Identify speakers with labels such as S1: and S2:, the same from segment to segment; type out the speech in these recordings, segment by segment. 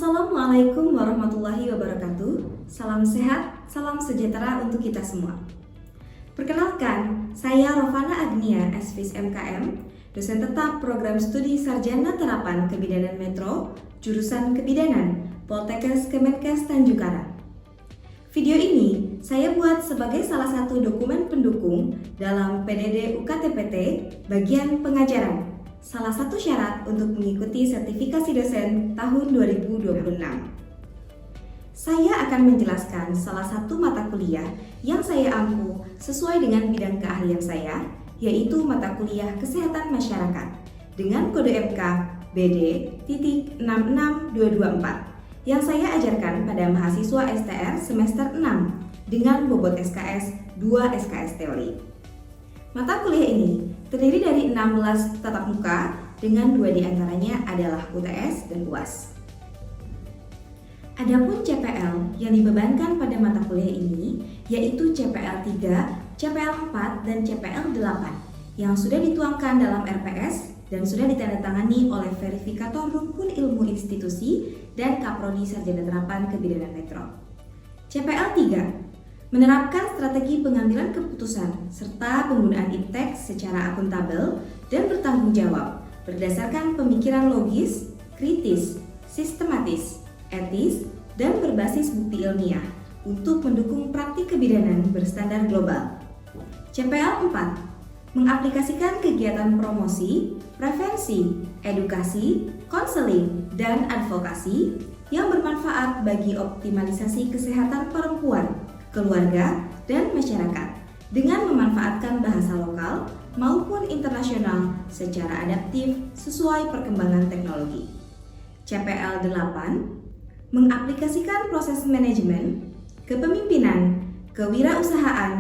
S1: Assalamualaikum warahmatullahi wabarakatuh. Salam sehat, salam sejahtera untuk kita semua. Perkenalkan, saya Rovana Agnia, SVIS MKM, dosen tetap program studi Sarjana Terapan Kebidanan Metro, jurusan Kebidanan, Poltekkes Kemenkes Tanjung Karang. Video ini saya buat sebagai salah satu dokumen pendukung dalam PDD UKTPT bagian pengajaran. Salah satu syarat untuk mengikuti sertifikasi dosen tahun 2026. Saya akan menjelaskan salah satu mata kuliah yang saya ampu sesuai dengan bidang keahlian saya, yaitu mata kuliah Kesehatan Masyarakat dengan kode MK BD.66224 yang saya ajarkan pada mahasiswa STR semester 6 dengan bobot SKS 2 SKS teori. Mata kuliah ini terdiri dari 16 tatap muka dengan 2 diantaranya adalah UTS dan UAS. Adapun CPL yang dibebankan pada mata kuliah ini yaitu CPL 3, CPL 4, dan CPL 8 yang sudah dituangkan dalam RPS dan sudah ditandatangani oleh verifikator rukun ilmu institusi dan Kaprodi Sarjana Terapan Kebidanan Metro. CPL 3 menerapkan strategi pengambilan keputusan serta penggunaan iptek secara akuntabel dan bertanggung jawab berdasarkan pemikiran logis, kritis, sistematis, etis, dan berbasis bukti ilmiah untuk mendukung praktik kebidanan berstandar global. CPL 4 mengaplikasikan kegiatan promosi, prevensi, edukasi, konseling, dan advokasi yang bermanfaat bagi optimalisasi kesehatan perempuan, keluarga, dan masyarakat dengan memanfaatkan bahasa lokal maupun internasional secara adaptif sesuai perkembangan teknologi. CPL 8 mengaplikasikan proses manajemen, kepemimpinan, kewirausahaan,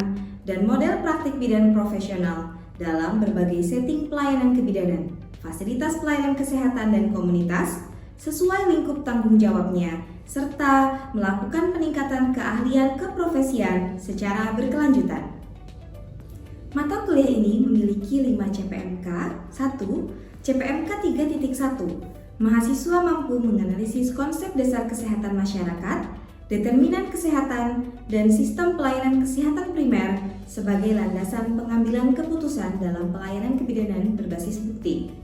S1: dan model praktik bidan profesional dalam berbagai setting pelayanan kebidanan, fasilitas pelayanan kesehatan dan komunitas sesuai lingkup tanggung jawabnya, serta melakukan peningkatan keahlian keprofesian secara berkelanjutan. Mata kuliah ini memiliki 5 CPMK. 1. CPMK 3.1 mahasiswa mampu menganalisis konsep dasar kesehatan masyarakat, determinan kesehatan, dan sistem pelayanan kesehatan primer sebagai landasan pengambilan keputusan dalam pelayanan kebidanan berbasis bukti.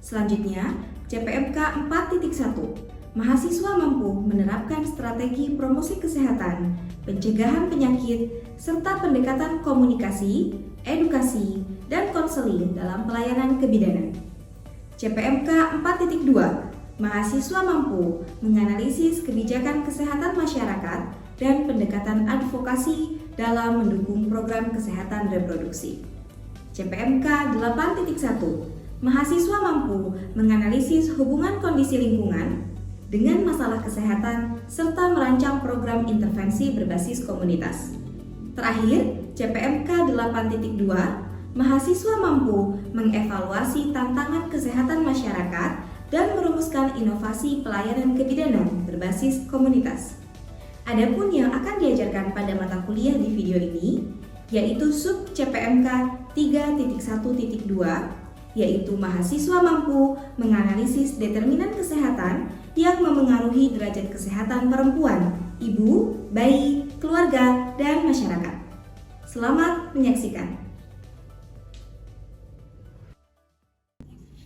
S1: Selanjutnya, CPMK 4.1 mahasiswa mampu menerapkan strategi promosi kesehatan, pencegahan penyakit, serta pendekatan komunikasi, edukasi, dan konseling dalam pelayanan kebidanan. CPMK 4.2 mahasiswa mampu menganalisis kebijakan kesehatan masyarakat dan pendekatan advokasi dalam mendukung program kesehatan reproduksi. CPMK 8.1 mahasiswa mampu menganalisis hubungan kondisi lingkungan dengan masalah kesehatan serta merancang program intervensi berbasis komunitas. Terakhir, CPMK 8.2 mahasiswa mampu mengevaluasi tantangan kesehatan masyarakat dan merumuskan inovasi pelayanan kebidanan berbasis komunitas. Adapun yang akan diajarkan pada mata kuliah di video ini yaitu sub CPMK 3.1.2 yaitu mahasiswa mampu menganalisis determinan kesehatan yang memengaruhi derajat kesehatan perempuan, ibu, bayi, keluarga, dan masyarakat. Selamat menyaksikan.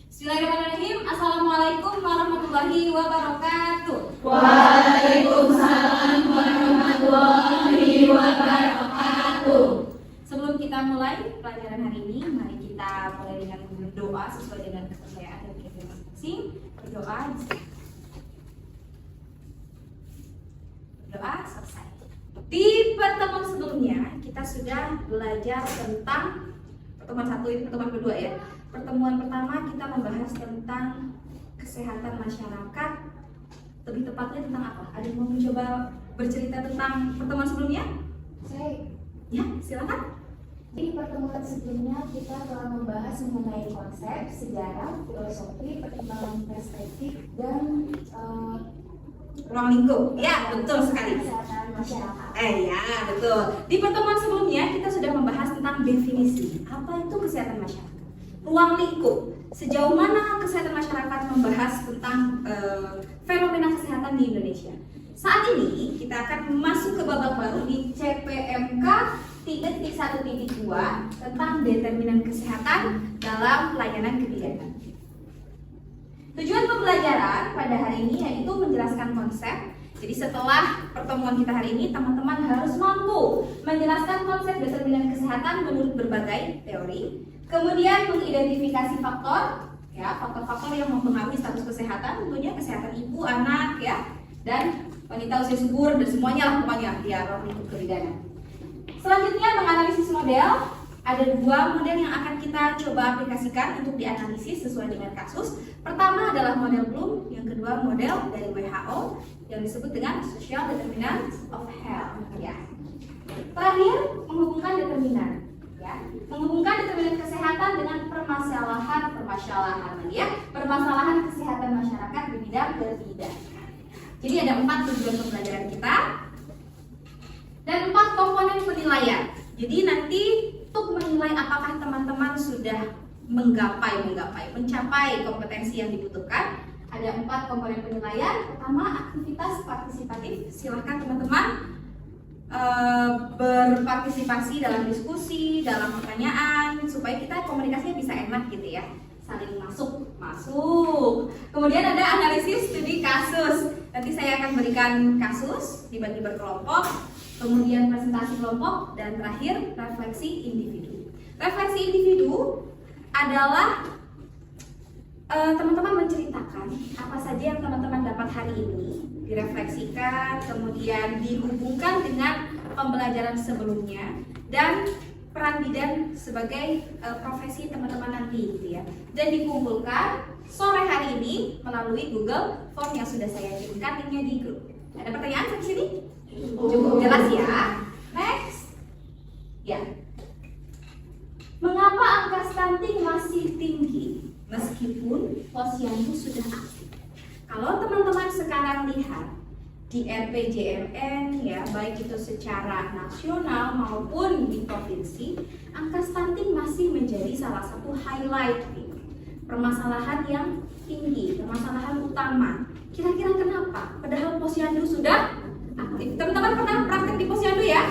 S2: Bismillahirrahmanirrahim. Assalamualaikum warahmatullahi wabarakatuh.
S3: Waalaikumsalam warahmatullahi wabarakatuh.
S2: Sebelum kita mulai pelajaran hari ini, mari kita mulai dengan berdoa sesuai dengan kepercayaan dan keyakinan masing-masing. Berdoa selesai. Di pertemuan sebelumnya kita sudah belajar tentang pertemuan 1 ini pertemuan kedua ya. Pertemuan pertama kita membahas tentang kesehatan masyarakat. Lebih tepatnya tentang apa? Ada yang mau mencoba bercerita tentang pertemuan sebelumnya?
S3: Saya
S2: Ya, silakan.
S3: di pertemuan sebelumnya kita telah membahas mengenai konsep, sejarah, filosofi, perkembangan perspektif, dan
S2: Ruang lingkup. Ya, betul sekali.
S3: kesehatan masyarakat.
S2: Ya, betul. Di pertemuan sebelumnya kita sudah membahas tentang definisi. Apa itu kesehatan masyarakat? Ruang lingkup. sejauh mana kesehatan masyarakat membahas tentang fenomena kesehatan di Indonesia. Saat ini kita akan masuk ke babak baru di CPMK 3.1.2 tentang determinan kesehatan dalam pelayanan kebijakan. Tujuan pembelajaran pada hari ini yaitu menjelaskan konsep. Jadi setelah pertemuan kita hari ini, teman-teman harus mampu menjelaskan konsep determinan kesehatan menurut berbagai teori. Kemudian mengidentifikasi faktor, ya, faktor-faktor yang mempengaruhi status kesehatan, tentunya kesehatan ibu, anak, ya, dan wanita usia subur dan semuanya lah pokoknya di ruang lingkup kebidanan. Selanjutnya menganalisis model. Ada dua model yang akan kita coba aplikasikan untuk dianalisis sesuai dengan kasus. Pertama adalah model Bloom, yang kedua model dari WHO yang disebut dengan Social Determinants of Health. Ya. Terakhir menghubungkan determinan, ya, menghubungkan determinan kesehatan dengan permasalahan kesehatan masyarakat di bidang kebidanan. Jadi ada 4 tujuan pembelajaran kita dan 4 komponen penilaian. Jadi nanti untuk menilai apakah teman-teman sudah mencapai kompetensi yang dibutuhkan, ada 4 komponen penilaian. Pertama, aktivitas partisipatif. Silahkan teman-teman berpartisipasi dalam diskusi, dalam pertanyaan, supaya kita komunikasinya bisa enak gitu ya, saling masuk. Kemudian ada analisis studi kasus. Nanti saya akan berikan kasus dibagi berkelompok, kemudian presentasi kelompok, dan terakhir refleksi individu. Refleksi individu adalah teman-teman menceritakan apa saja yang teman-teman dapat hari ini, direfleksikan, kemudian dihubungkan dengan pembelajaran sebelumnya dan peran bidan sebagai profesi teman-teman nanti gitu ya, dan dikumpulkan sore hari ini melalui Google Form yang sudah saya kirimkan linknya di grup. Ada pertanyaan sampai sini? Cukup jelas ya. Next. Ya. Mengapa angka stunting masih tinggi meskipun posyandu sudah aktif? Kalau teman-teman sekarang lihat di RPJMN ya, baik itu secara nasional maupun di provinsi, angka stunting masih menjadi salah satu highlight permasalahan yang tinggi, permasalahan utama. Kira-kira kenapa? Padahal posyandu sudah aktif. Teman-teman pernah praktek di posyandu ya?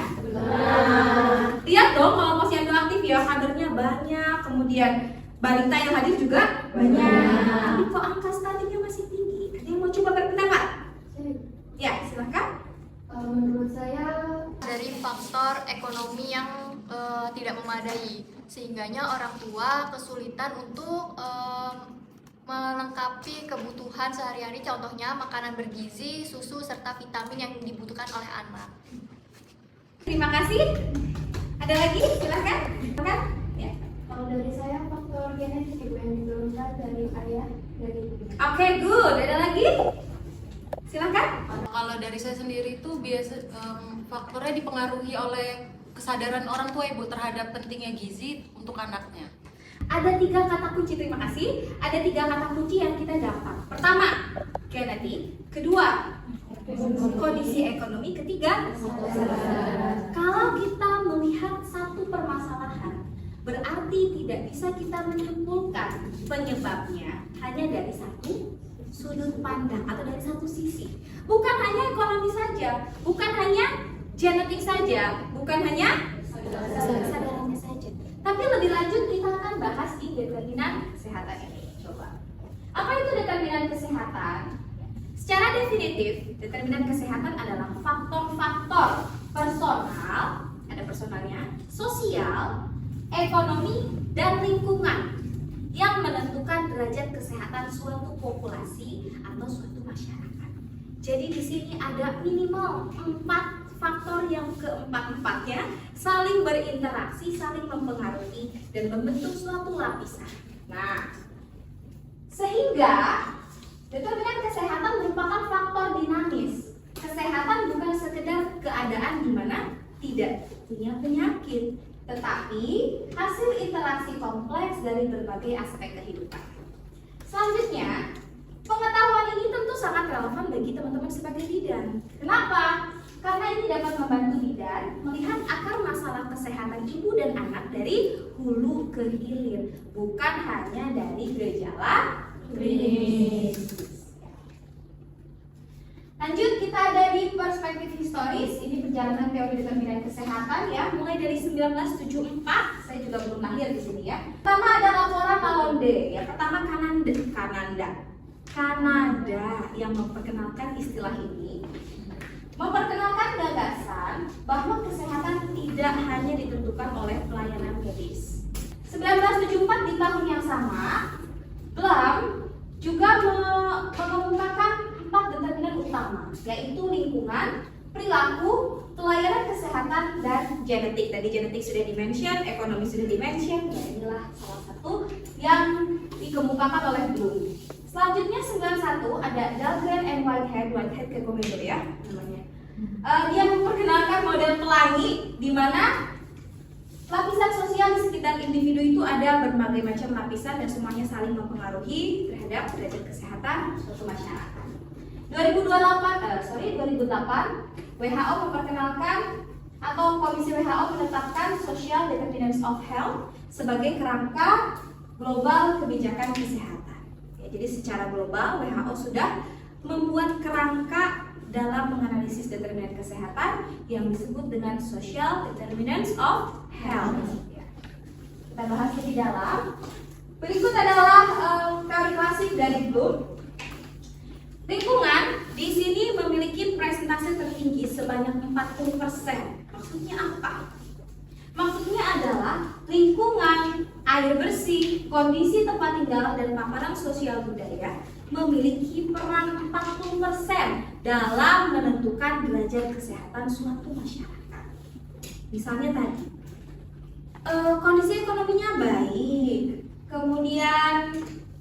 S2: Lihat dong, kalau posyandu aktif ya kadernya banyak, kemudian balita yang hadir juga banyak. Tapi kok angka stuntingnya masih tinggi? Ada yang mau coba berpendapat? Ya, silahkan.
S3: Menurut saya
S4: dari faktor ekonomi yang tidak memadai, sehingganya orang tua kesulitan untuk melengkapi kebutuhan sehari-hari, contohnya makanan bergizi, susu, serta vitamin yang dibutuhkan oleh anak.
S2: Terima kasih. Ada lagi? Silahkan. Ya.
S3: kalau dari saya faktor genetik ibu yang diturunkan dari ayah dari ibu.
S2: Oke, good. Ada lagi? Silahkan.
S5: Kalau dari saya sendiri itu biasa faktornya dipengaruhi oleh kesadaran orang tua ibu terhadap pentingnya gizi untuk anaknya.
S2: Ada 3 kata kunci, terima kasih. Ada 3 kata kunci yang kita dapat. Pertama, genetik. Kedua, kondisi ekonomi. Ketiga, kalau kita melihat satu permasalahan, berarti tidak bisa kita menyimpulkan penyebabnya hanya dari satu sudut pandang atau dari satu sisi. Bukan hanya ekonomi saja, bukan hanya genetik saja, bukan hanya kesadarannya saja. Tapi lebih lanjut kita akan bahas di determinan kesehatan ini. Coba. Apa itu determinan kesehatan? Secara definitif, determinan kesehatan adalah faktor-faktor personal, ada personalnya, sosial, ekonomi, dan lingkungan yang menentukan derajat kesehatan suatu populasi atau suatu masyarakat. Jadi di sini ada minimal 4 faktor yang keempat-empatnya saling berinteraksi, saling mempengaruhi, dan membentuk suatu lapisan. Nah, sehingga determinan kesehatan merupakan faktor dinamis. Kesehatan bukan sekedar keadaan di mana tidak punya penyakit, tetapi hasil interaksi kompleks dari berbagai aspek kehidupan. Selanjutnya, pengetahuan ini tentu sangat relevan bagi teman-teman sebagai bidan. Kenapa? Karena ini dapat membantu bidan melihat akar masalah kesehatan ibu dan anak dari hulu ke hilir, bukan hanya dari gejala klinis. Lanjut, kita ada di perspektif historis. Ini perjalanan teori determinan kesehatan ya, mulai dari 1974. Saya juga belum lahir di sini ya. Pertama ada laporan Lalonde ya. Pertama Kanada yang memperkenalkan istilah ini. Memperkenalkan gagasan bahwa kesehatan tidak hanya ditentukan oleh pelayanan medis. 1974 di tahun yang sama, Blum juga mengemukakan 4 determinan utama, yaitu lingkungan, perilaku, pelayanan kesehatan, dan genetik. Tadi genetik sudah di-mention, ekonomi sudah di-mention, ya inilah salah satu yang dikemukakan oleh Blum. Selanjutnya 91 ada Dahlgren and Whitehead ke Komedo ya namanya. Dia memperkenalkan model pelangi di mana lapisan sosial di sekitar individu itu ada berbagai macam lapisan dan semuanya saling mempengaruhi terhadap derajat kesehatan suatu masyarakat. 2008 WHO memperkenalkan atau Komisi WHO menetapkan Social Determinants of Health sebagai kerangka global kebijakan kesehatan. Ya, jadi secara global WHO sudah membuat kerangka dalam menganalisis determinan kesehatan yang disebut dengan Social Determinants of Health. Ya. Kita bahas lebih dalam. Berikut adalah teori klasik dari Bloom. Lingkungan di sini memiliki presentase tertinggi sebanyak 40%. Maksudnya apa? Maksudnya adalah lingkungan, air bersih, kondisi tempat tinggal, dan paparan sosial budaya memiliki peran 40% dalam menentukan derajat kesehatan suatu masyarakat. Misalnya tadi, kondisi ekonominya baik, kemudian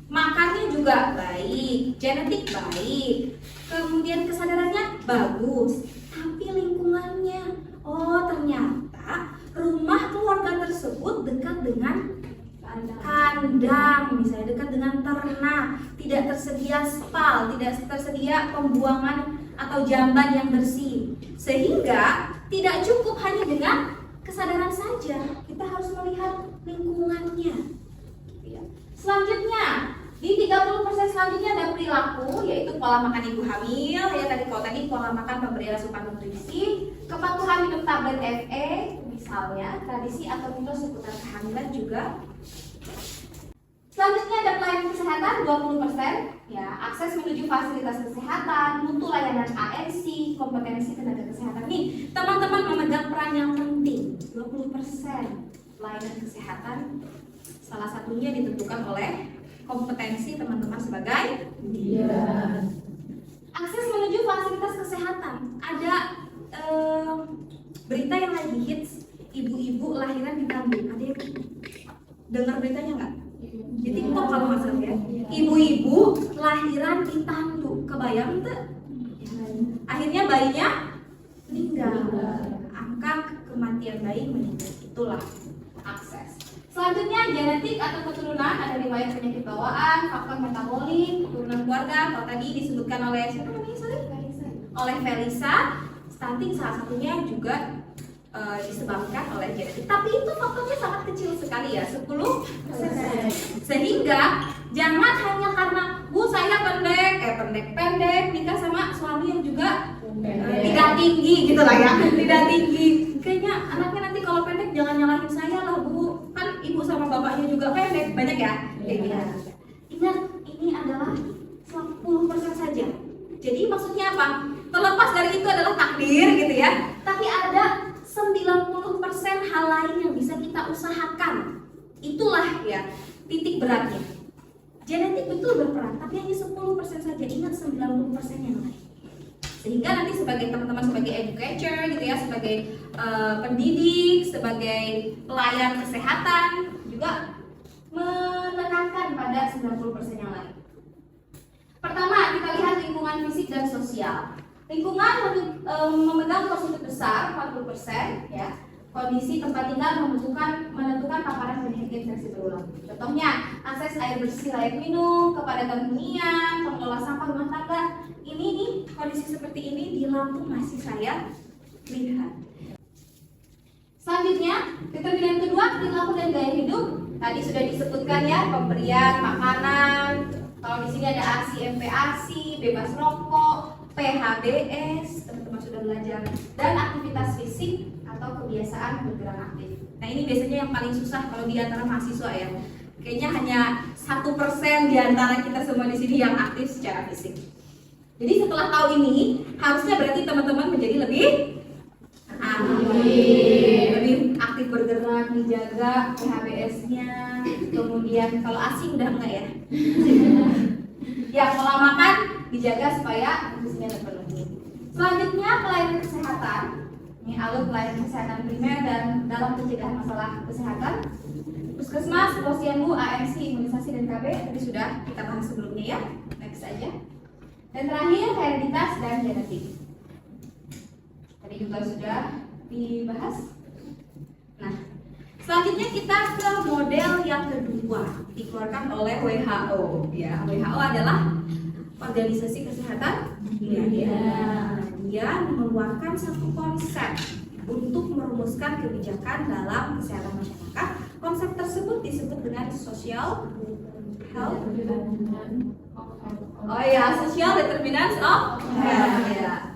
S2: makannya juga baik, genetik baik, kemudian kesadarannya bagus, tapi lingkungannya, ternyata rumah keluarga tersebut dekat dengan kandang, misalnya dekat dengan ternak, tidak tersedia spal, tidak tersedia pembuangan atau jamban yang bersih, sehingga tidak cukup hanya dengan kesadaran saja, kita harus melihat lingkungannya. Selanjutnya, di 30% selanjutnya ada perilaku, yaitu pola makan ibu hamil, ya tadi pola makan pemberian asupan nutrisi, kepatuhan minum tablet FE, misalnya tradisi atau mitos seputar kehamilan juga. Selanjutnya ada pelayanan kesehatan 20%, ya akses menuju fasilitas kesehatan, mutu layanan ANC, kompetensi tenaga kesehatan. Nih, teman-teman memegang peran yang penting, 20% pelayanan kesehatan. Salah satunya ditentukan oleh kompetensi teman-teman sebagai bidan. Akses menuju fasilitas kesehatan. Ada berita yang lagi hits, ibu-ibu lahiran di Tambun. Ada yang dengar beritanya nggak? Di TikTok kalau nggak salah ya. Ibu-ibu lahiran di Tambun. Kebayang tuh? Akhirnya bayinya meninggal. Angka kematian bayi meninggal. Itulah akses. Selanjutnya genetik atau keturunan, ada riwayat penyakit bawaan, faktor metabolik, keturunan keluarga. Kalau tadi disebutkan oleh siapa namanya? Oleh Felisa, stunting salah satunya juga disebabkan oleh genetik. Tapi itu faktornya sangat kecil sekali ya, 10%. Sehingga jangan hanya karena saya pendek nikah sama suami yang juga tidak tinggi gitu lah ya, tidak tinggi. Kayaknya anaknya nanti kalau pendek jangan nyalahin saya lah Bu, kan ibu sama bapaknya juga pendek, banyak ya kayak gitu. Ingat, ini adalah 10% saja. Jadi maksudnya apa? Terlepas dari itu adalah takdir gitu ya, tapi ada 90% hal lain yang bisa kita usahakan. Itulah ya titik beratnya. Genetik betul berperan, tapi hanya 10% saja. Ingat 90% yang lain. Sehingga nanti sebagai teman-teman sebagai educator gitu ya, sebagai pendidik, sebagai pelayan kesehatan juga menekankan pada 90% yang lain. Pertama, kita lihat lingkungan fisik dan sosial. Lingkungan memegang porsi besar 40% ya. Kondisi tempat tinggal menentukan paparan penyakit infeksi berulang. Contohnya, akses air bersih layak minum, kepadatan hunian, pengelola sampah rumah tangga. Ini nih kondisi seperti ini di Lampung masih saya lihat. Selanjutnya, determinan kedua, perilaku dan gaya hidup. Tadi sudah disebutkan ya, pemberian makanan. Kalau di sini ada ASI, MPASI, bebas rokok, PHBS, teman-teman sudah belajar. Dan aktivitas fisik atau kebiasaan bergerak aktif. Nah ini biasanya yang paling susah kalau di antara mahasiswa ya. Kayaknya hanya 1% di antara kita semua di sini yang aktif secara fisik. Jadi setelah tahu ini, harusnya berarti teman-teman menjadi lebih aktif bergerak, dijaga PHBS-nya. Kemudian kalau ASI udah enggak ya? Ya, pola makan dijaga supaya nutrisinya terpenuhi. Selanjutnya pelayanan kesehatan. Ini alur pelayanan kesehatan primer dan dalam pencegahan masalah kesehatan. Puskesmas, posyandu, AMC, imunisasi dan KB tadi sudah kita bahas sebelumnya ya. Next aja. Dan terakhir hereditas dan genetik. Tadi juga sudah dibahas. Nah, selanjutnya kita ke model yang kedua dikeluarkan oleh WHO. Ya, WHO adalah Organisasi Kesehatan Dunia. Dia mengeluarkan satu konsep untuk merumuskan kebijakan dalam kesehatan masyarakat. Konsep tersebut disebut dengan social health. Oh ya, social determinants of health. Ya.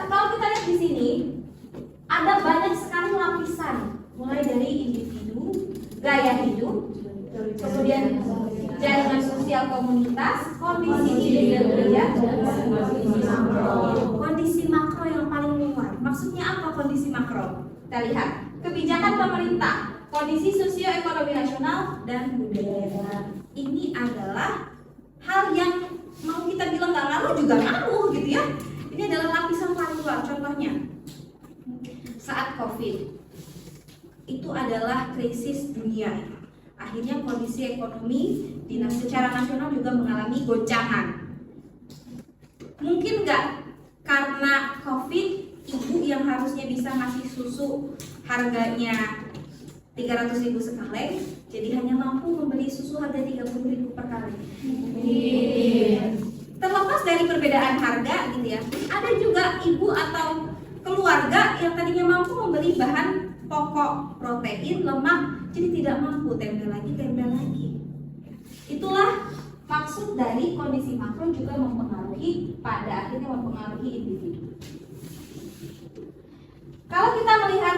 S2: Kalau kita lihat di sini, ada banyak sekali lapisan, mulai dari individu, gaya hidup, kemudian jaringan sosial komunitas, kondisi individu, kondisi makro yang paling luar. Maksudnya apa kondisi makro? Kita lihat kebijakan pemerintah, kondisi sosioekonomi nasional dan budaya. Ini adalah hal yang mau kita bilang nggak ngaruh juga ngaruh gitu ya. Ini adalah lapisan paling luar. Contohnya saat COVID itu adalah krisis dunia. Akhirnya kondisi ekonomi secara nasional juga mengalami goncangan. Mungkin nggak karena COVID ibu yang harusnya bisa ngasih susu harganya 300.000 sekaleng, jadi hanya mampu membeli susu harga 30.000 per kaleng. Terlepas dari perbedaan harga gitu ya, ada juga ibu atau keluarga yang tadinya mampu membeli bahan pokok protein, lemak, jadi tidak mampu, tempel lagi. Itulah maksud dari kondisi makro juga mempengaruhi, pada akhirnya mempengaruhi individu. Kalau kita melihat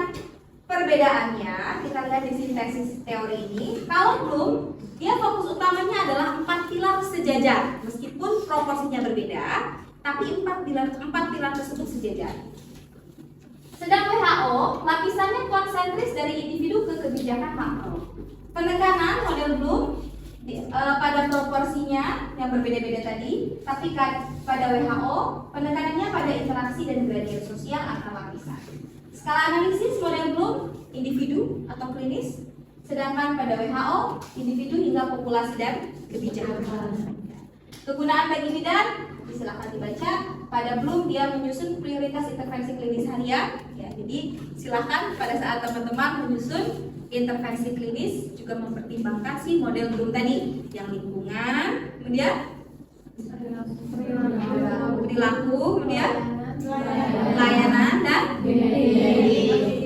S2: perbedaannya, kita lihat di sintesis teori ini. Kalau Bloom, dia fokus utamanya adalah 4 pilar sejajar, meskipun proporsinya berbeda, tapi 4 pilar tersebut sejajar. Sedang WHO, lapisannya konsentris dari individu ke kebijakan makro. Penekanan model Bloom pada proporsinya yang berbeda-beda tadi, tapi pada WHO penekanannya pada interaksi dan gradien sosial antar lapisan. Skala analisis model Bloom individu atau klinis, sedangkan pada WHO individu hingga populasi dan kebijakan. Kegunaan bagi bidan silakan dibaca. Pada Bloom dia menyusun prioritas intervensi klinis harian. Ya, jadi silakan pada saat teman-teman menyusun intervensi klinis juga mempertimbangkan si model Bloom tadi, yang lingkungan, kemudian perilaku, kemudian layanan dan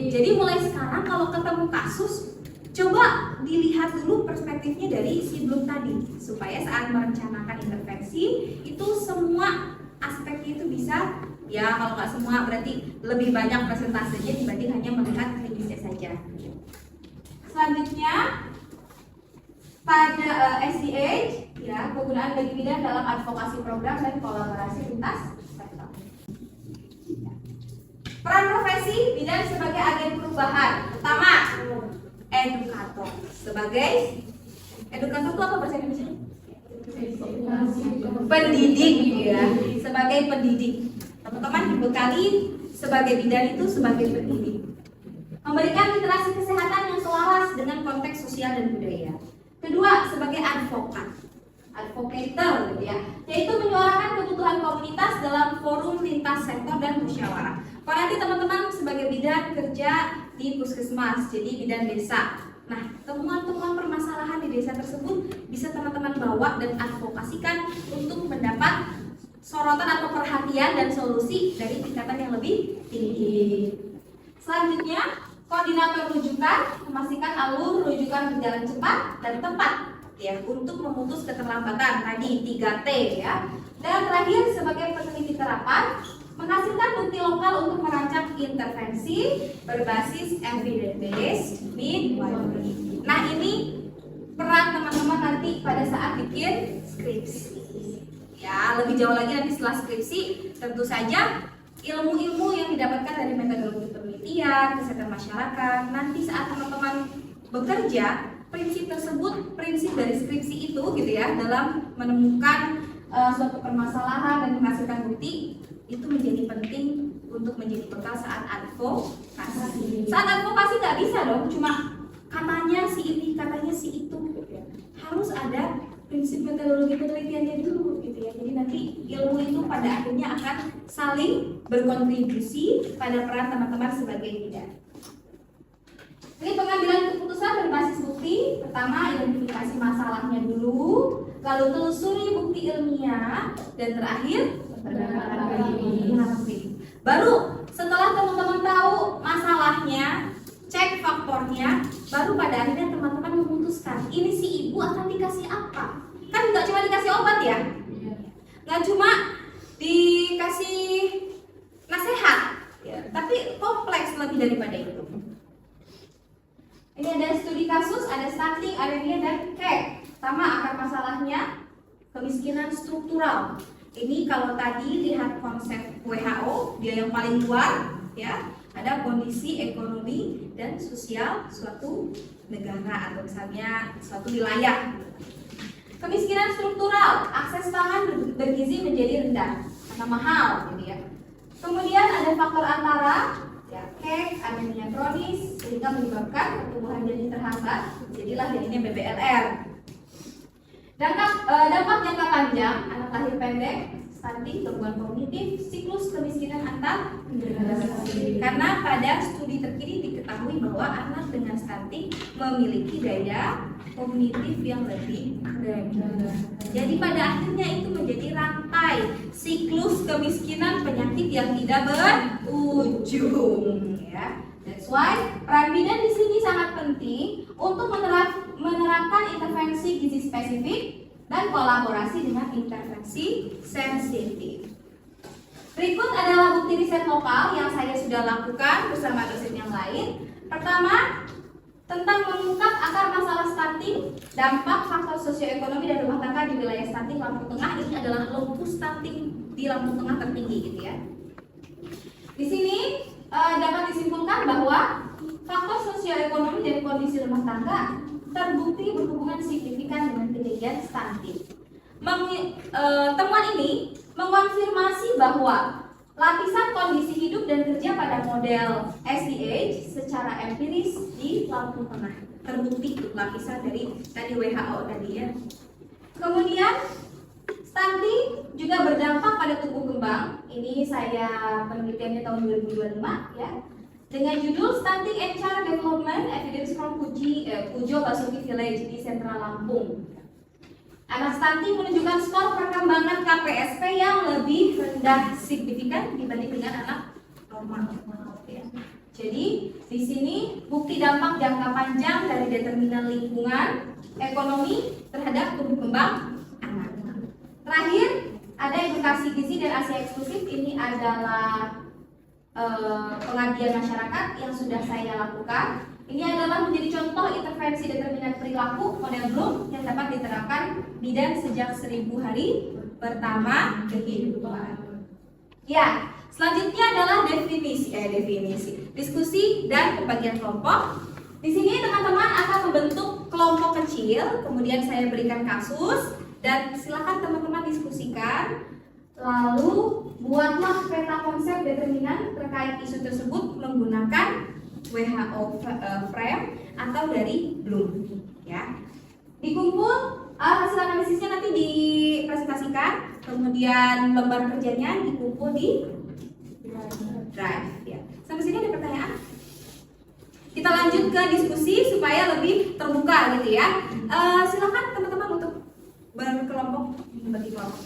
S2: jadi mulai sekarang kalau ketemu kasus coba dilihat dulu perspektifnya dari si Bloom tadi, supaya saat merencanakan intervensi itu semua aspeknya itu bisa, ya kalau nggak semua berarti lebih banyak presentasenya dibanding hanya melihat klinisnya saja. Selanjutnya pada SDH, ya, kegunaan bagi bidan dalam advokasi program dan kolaborasi lintas sektor. Peran profesi bidan sebagai agen perubahan. Pertama, edukator. Sebagai edukator itu apa bahasa Indonesia? Pendidik, ya. Sebagai pendidik. Teman-teman dibekali sebagai bidan itu sebagai pendidik. Memberikan literasi kesehatan yang selaras dengan konteks sosial dan budaya. Kedua, sebagai advokat, advocator gitu ya, yaitu menyuarakan kebutuhan komunitas dalam forum lintas sektor dan musyawarah. Kalau nanti teman-teman sebagai bidan kerja di puskesmas, jadi bidan desa. Nah, temuan-temuan permasalahan di desa tersebut bisa teman-teman bawa dan advokasikan untuk mendapat sorotan atau perhatian dan solusi dari tingkatan yang lebih tinggi. Selanjutnya, koordinator rujukan memastikan alur rujukan berjalan cepat dan tepat ya untuk memutus keterlambatan tadi 3T ya. Dan terakhir sebagai peneliti terapan menghasilkan bukti lokal untuk merancang intervensi berbasis evidence based midwifery. Nah, ini peran teman-teman nanti pada saat bikin skripsi. Ya, lebih jauh lagi nanti setelah skripsi, tentu saja ilmu-ilmu yang didapatkan dari metodologi penelitian, kesehatan masyarakat, nanti saat teman-teman bekerja, prinsip tersebut, prinsip dari skripsi itu gitu ya, dalam menemukan suatu permasalahan dan menghasilkan bukti, itu menjadi penting untuk menjadi bekal saat advokasi. Saat advokasi nggak bisa dong, cuma katanya si ini, katanya si itu. Harus ada prinsip metodologi penelitiannya dulu gitu ya. Jadi nanti ilmu itu pada akhirnya akan saling berkontribusi pada peran teman-teman sebagai bidan. Ini pengambilan keputusan berbasis bukti. Pertama, identifikasi masalahnya dulu, lalu telusuri bukti ilmiah, dan terakhir baru setelah teman-teman tahu masalahnya, cek faktornya, baru pada akhirnya teman-teman memutuskan ini si ibu akan dikasih apa. Kan nggak cuma dikasih obat ya, nggak cuma dikasih nasihat ya, tapi kompleks lebih daripada itu. Ini ada studi kasus, ada stunting, anemia, dan CAG. Pertama, akar masalahnya kemiskinan struktural. Ini kalau tadi lihat konsep WHO, dia yang paling luar ya, ada kondisi ekonomi dan sosial suatu negara atau misalnya suatu wilayah. Kemiskinan struktural, akses pangan bergizi menjadi rendah karena mahal gitu ya. Kemudian ada faktor antara ya, CAG, anemia kronis sehingga menyebabkan pertumbuhan janin terhambat, jadilah janinnya BBLR. Dampak jangka panjang, anak lahir pendek, stunting, gangguan kognitif, siklus kemiskinan antar generasi. Karena pada studi terkini diketahui bahwa anak dengan stunting memiliki daya kognitif yang lebih rendah. Jadi pada akhirnya itu menjadi rantai siklus kemiskinan penyakit yang tidak berujung. Ya. That's why peran bidan di sini sangat penting untuk menerapkan intervensi gizi spesifik dan kolaborasi dengan intervensi sensitif. Berikut adalah bukti riset lokal yang saya sudah lakukan bersama dosen yang lain. Pertama, tentang mengungkap akar masalah stunting, dampak faktor sosioekonomi dan rumah tangga di wilayah stunting Lampung Tengah. Ini adalah lupus stunting di Lampung Tengah tertinggi gitu ya. Di sini dapat disimpulkan bahwa faktor sosioekonomi dan kondisi rumah tangga terbukti berhubungan signifikan dengan kejadian stunting. Temuan ini mengonfirmasi bahwa lapisan kondisi hidup dan kerja pada model SDH secara empiris di Lampung Tengah terbukti lapisan dari tadi WHO tadi ya. Kemudian stunting juga berdampak pada tumbuh kembang. Ini saya penelitiannya tahun 2025 ya. Dengan judul Stunting and Child Development Evidence from Pujo Basuki Village di Sentral Lampung. Anak stunting menunjukkan skor perkembangan KPSP yang lebih rendah signifikan dibanding dengan anak normal. Ya. Jadi di sini bukti dampak jangka panjang dari determinan lingkungan ekonomi terhadap tumbuh kembang anak. Terakhir ada edukasi gizi dan ASI eksklusif. Ini adalah pengabdian masyarakat yang sudah saya lakukan. Ini adalah menjadi contoh intervensi determinan perilaku model Bloom yang dapat diterapkan bidan sejak 1000 hari pertama kehidupan. Ya, selanjutnya adalah definisi, diskusi dan pembagian kelompok. Di sini teman-teman akan membentuk kelompok kecil, kemudian saya berikan kasus dan silakan teman-teman diskusikan. Lalu buatlah peta konsep determinan terkait isu tersebut menggunakan WHO frame atau dari Bloom ya. Dikumpul hasil analisisnya nanti dipresentasikan, kemudian lembar kerjanya dikumpul di Drive ya. Sampai sini ada pertanyaan? Kita lanjut ke diskusi supaya lebih terbuka gitu ya. Silakan teman-teman untuk berkelompok bagi kelompok.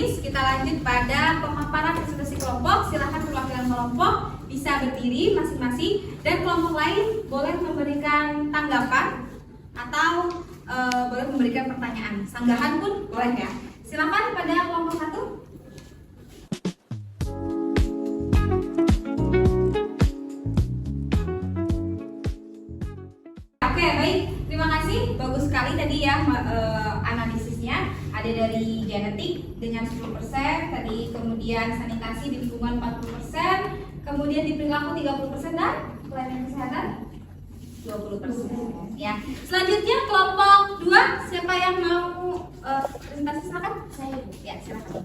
S2: analisis, kita lanjut pada pemaparan presentasi kelompok. Silakan perwakilan kelompok bisa berdiri masing-masing dan kelompok lain boleh memberikan tanggapan atau boleh memberikan pertanyaan. Sanggahan pun boleh ya. Silakan pada kelompok 1. Oke, baik. Terima kasih. Bagus sekali tadi ya analisisnya. Ada dari genetik dengan 10%, tadi kemudian sanitasi di lingkungan 40%, kemudian di perilaku 30% dan pelayanan kesehatan 20%. Ya. Selanjutnya kelompok 2, siapa yang mau presentasi silakan?
S3: Saya.
S2: Ya, silakan.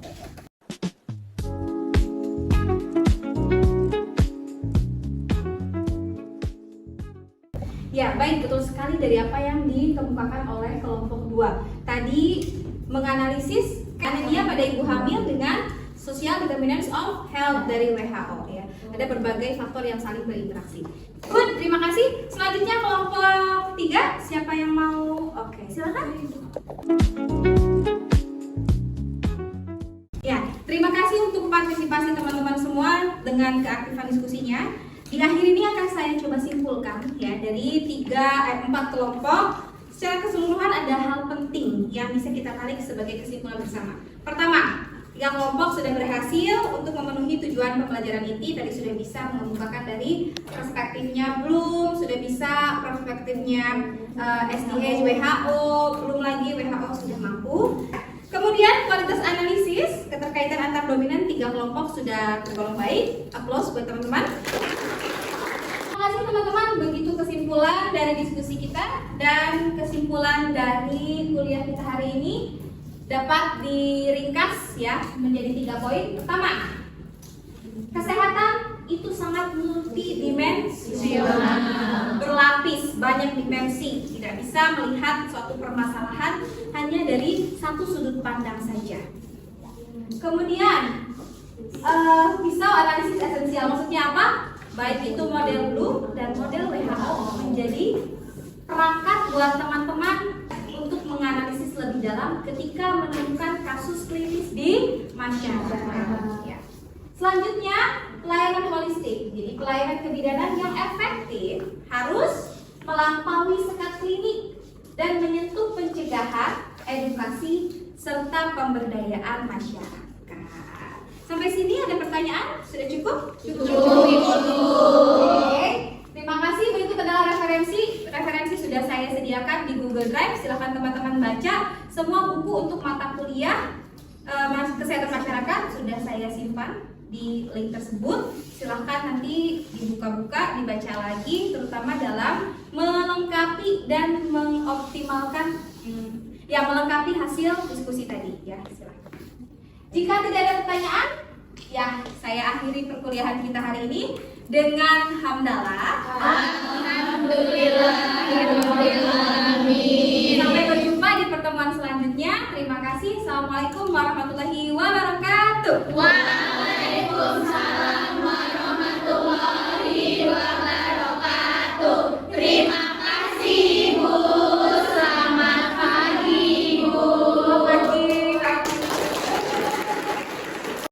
S2: Ya, baik, betul sekali dari apa yang dikemukakan oleh kelompok 2. Tadi menganalisis anemia pada ibu hamil dengan social determinants of health dari WHO ya. Ada berbagai faktor yang saling berinteraksi. Good, terima kasih. Selanjutnya kelompok 3, siapa yang mau? Oke, silakan. Ya, terima kasih untuk partisipasi teman-teman semua dengan keaktifan diskusinya. Di akhir ini akan saya coba simpulkan ya dari 4 kelompok. Secara keseluruhan ada hal penting yang bisa kita tarik sebagai kesimpulan bersama. Pertama, 3 kelompok sudah berhasil untuk memenuhi tujuan pembelajaran inti. Tadi sudah bisa mengemukakan dari perspektifnya Bloom, sudah bisa perspektifnya SDH, WHO, belum lagi WHO sudah mampu. Kemudian kualitas analisis, keterkaitan antar dominan 3 kelompok sudah tergolong baik. Aplaus buat teman-teman. Terima kasih teman-teman, begitu kesimpulan dari diskusi kita dan kesimpulan dari kuliah kita hari ini dapat diringkas ya menjadi 3 poin. Pertama, kesehatan itu sangat multidimensional, berlapis, banyak dimensi. Tidak bisa melihat suatu permasalahan hanya dari satu sudut pandang saja. Kemudian, pisau analisis esensial, maksudnya apa? Baik itu model Bloom dan model WHO menjadi perangkat buat teman-teman untuk menganalisis lebih dalam ketika menemukan kasus klinis di masyarakat. Ya. Selanjutnya, pelayanan holistik. Jadi pelayanan kebidanan yang efektif harus melampaui sekat klinik dan menyentuh pencegahan, edukasi, serta pemberdayaan masyarakat. Sampai sini ada pertanyaan? Sudah cukup? Cukup. Oke. Terima kasih. Berikut adalah referensi. Referensi sudah saya sediakan di Google Drive. Silakan teman-teman baca. Semua buku untuk mata kuliah kesehatan masyarakat sudah saya simpan di link tersebut. Silahkan nanti dibuka-buka, dibaca lagi, terutama dalam melengkapi dan mengoptimalkan melengkapi hasil diskusi tadi ya. Silahkan. Jika tidak ada pertanyaan, ya saya akhiri perkuliahan kita hari ini dengan hamdalah. Alhamdulillah. Sampai berjumpa di pertemuan selanjutnya. Terima kasih. Assalamualaikum warahmatullahi wabarakatuh.